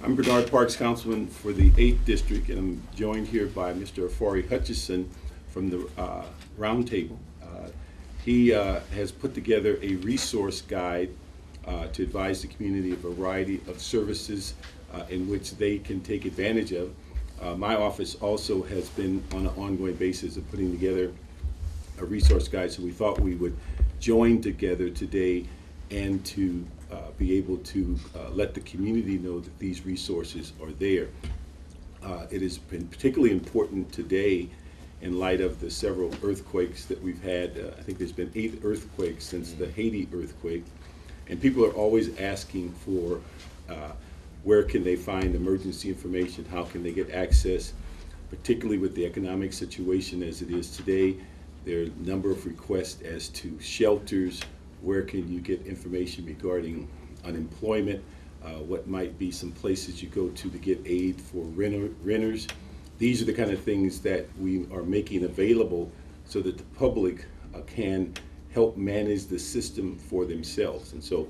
I'm Bernard Parks, Councilman for the 8th District, and I'm joined here by Mr. Ofari Hutchinson from the Roundtable. He has put together a resource guide to advise the community of a variety of services in which they can take advantage of. My office also has been on an ongoing basis of putting together a resource guide, so we thought we would join together today and to be able to let the community know that these resources are there. It has been particularly important today in light of the several earthquakes that we've had. I think there's been 8 earthquakes since the Haiti earthquake, and people are always asking for where can they find emergency information, how can they get access, particularly with the economic situation as it is today. There are a number of requests as to shelters, where can you get information regarding unemployment, what might be some places you go to get aid for renters. These are the kind of things that we are making available so that the public can help manage the system for themselves. And so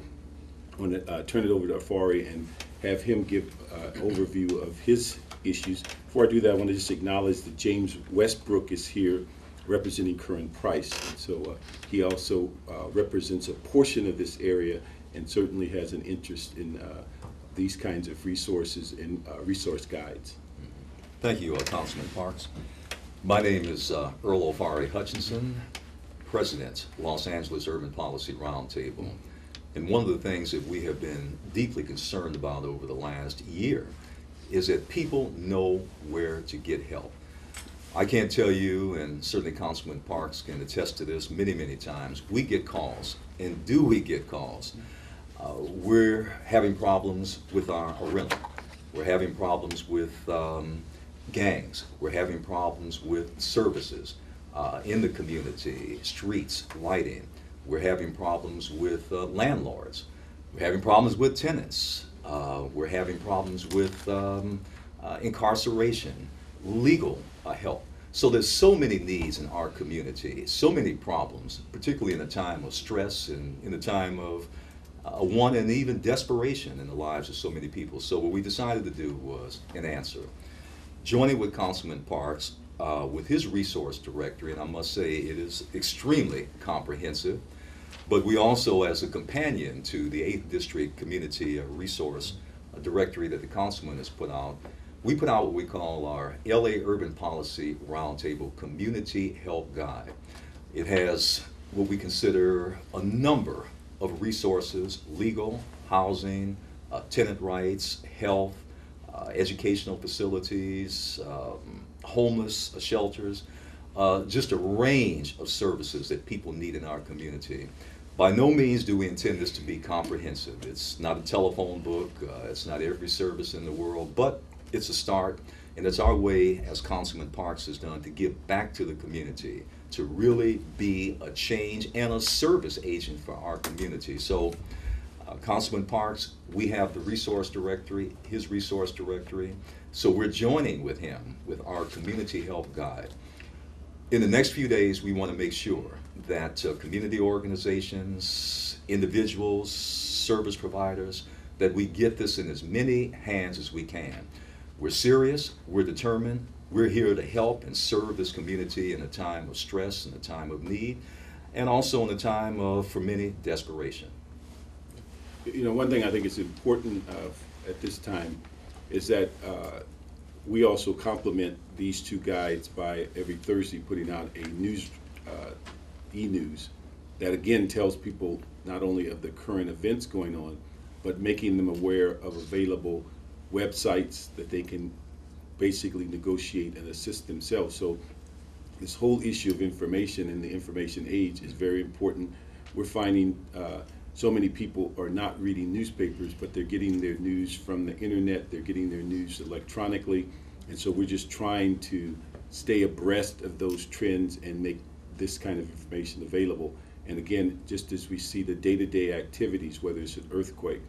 I want to turn it over to Ofari and have him give an overview of his issues. Before I do that, I want to just acknowledge that James Westbrook is here representing Curran Price. And so he also represents a portion of this area and certainly has an interest in these kinds of resources and resource guides. Thank you, Councilman Parks. My name is Earl Ofari Hutchinson, President, Los Angeles Urban Policy Roundtable. And one of the things that we have been deeply concerned about over the last year is that people know where to get help. I can't tell you, and certainly Councilman Parks can attest to this many, many times, we get calls, and do we get calls? We're having problems with our rental. We're having problems with gangs. We're having problems with services in the community, streets, lighting. We're having problems with landlords. We're having problems with tenants. We're having problems with incarceration, legal help. So there's so many needs in our community, so many problems, particularly in a time of stress and in a time of want and even desperation in the lives of so many people. So what we decided to do was an answer. Joining with Councilman Parks with his resource directory, and I must say it is extremely comprehensive, but we also, as a companion to the 8th District Community Resource Directory that the Councilman has put out, we put out what we call our LA Urban Policy Roundtable Community Help Guide. It has what we consider a number of resources: legal, housing, tenant rights, health, educational facilities, homeless shelters, just a range of services that people need in our community. By no means do we intend this to be comprehensive. It's not a telephone book, it's not every service in the world, but it's a start, and it's our way, as Councilman Parks has done, to give back to the community, to really be a change and a service agent for our community. So Councilman Parks, we have the resource directory, his resource directory, so we're joining with him with our community help guide. In the next few days, we want to make sure that community organizations, individuals, service providers, that we get this in as many hands as we can. We're serious, we're determined, we're here to help and serve this community in a time of stress, in a time of need, and also in a time of, for many, desperation. You know, one thing I think is important at this time is that we also complement these 2 guides by every Thursday putting out a news, e-news, that again tells people not only of the current events going on, but making them aware of available websites that they can basically negotiate and assist themselves. So this whole issue of information in the information age is very important. We're finding so many people are not reading newspapers, but they're getting their news from the internet, they're getting their news electronically, and so we're just trying to stay abreast of those trends and make this kind of information available. And again, just as we see the day-to-day activities, whether it's an earthquake,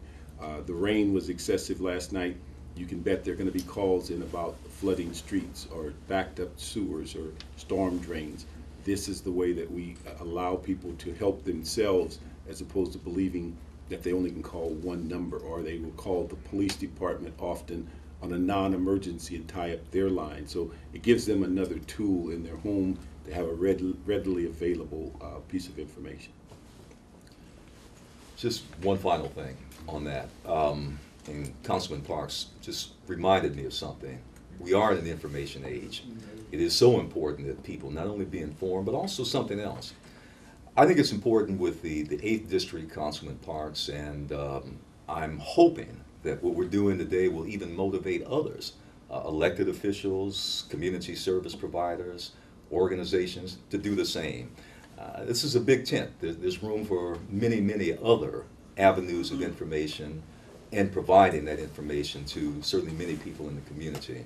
the rain was excessive last night, you can bet there are going to be calls in about flooding streets or backed up sewers or storm drains. This is the way that we allow people to help themselves, as opposed to believing that they only can call one number, or they will call the police department often on a non-emergency and tie up their line. So it gives them another tool in their home to have a readily available piece of information. Just one final thing on that. And Councilman Parks just reminded me of something. We are in an information age. It is so important that people not only be informed, but also something else. I think it's important with the 8th District, Councilman Parks, and I'm hoping that what we're doing today will even motivate others, elected officials, community service providers, organizations, to do the same. This is a big tent. There's room for many, many other avenues of information and providing that information to certainly many people in the community.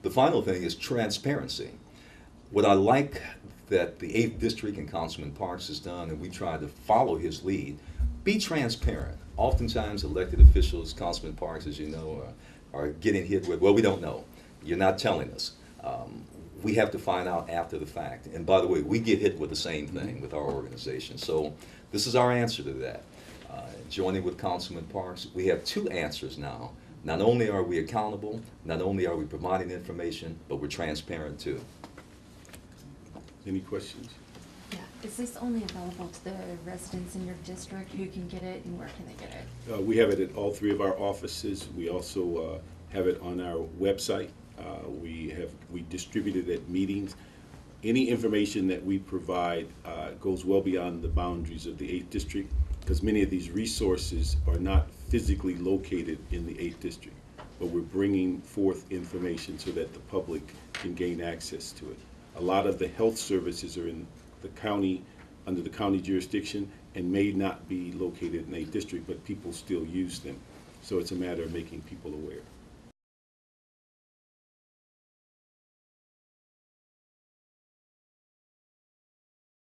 The final thing is transparency. What I like that the 8th District and Councilman Parks has done, and we try to follow his lead, be transparent. Oftentimes elected officials, Councilman Parks, as you know, are getting hit with, well, we don't know. You're not telling us. We have to find out after the fact. And by the way, we get hit with the same thing with our organization. So this is our answer to that. Joining with Councilman Parks, we have two answers now. Not only are we accountable, not only are we providing information, but we're transparent too. Any questions? Yeah, is this only available to the residents in your district? Who can get it and where can they get it? We have it at all 3 of our offices. We also have it on our website. We distribute it at meetings. Any information that we provide goes well beyond the boundaries of the 8th District, because many of these resources are not physically located in the 8th District, but we're bringing forth information so that the public can gain access to it. A lot of the health services are in the county, under the county jurisdiction, and may not be located in the 8th District, but people still use them. So it's a matter of making people aware.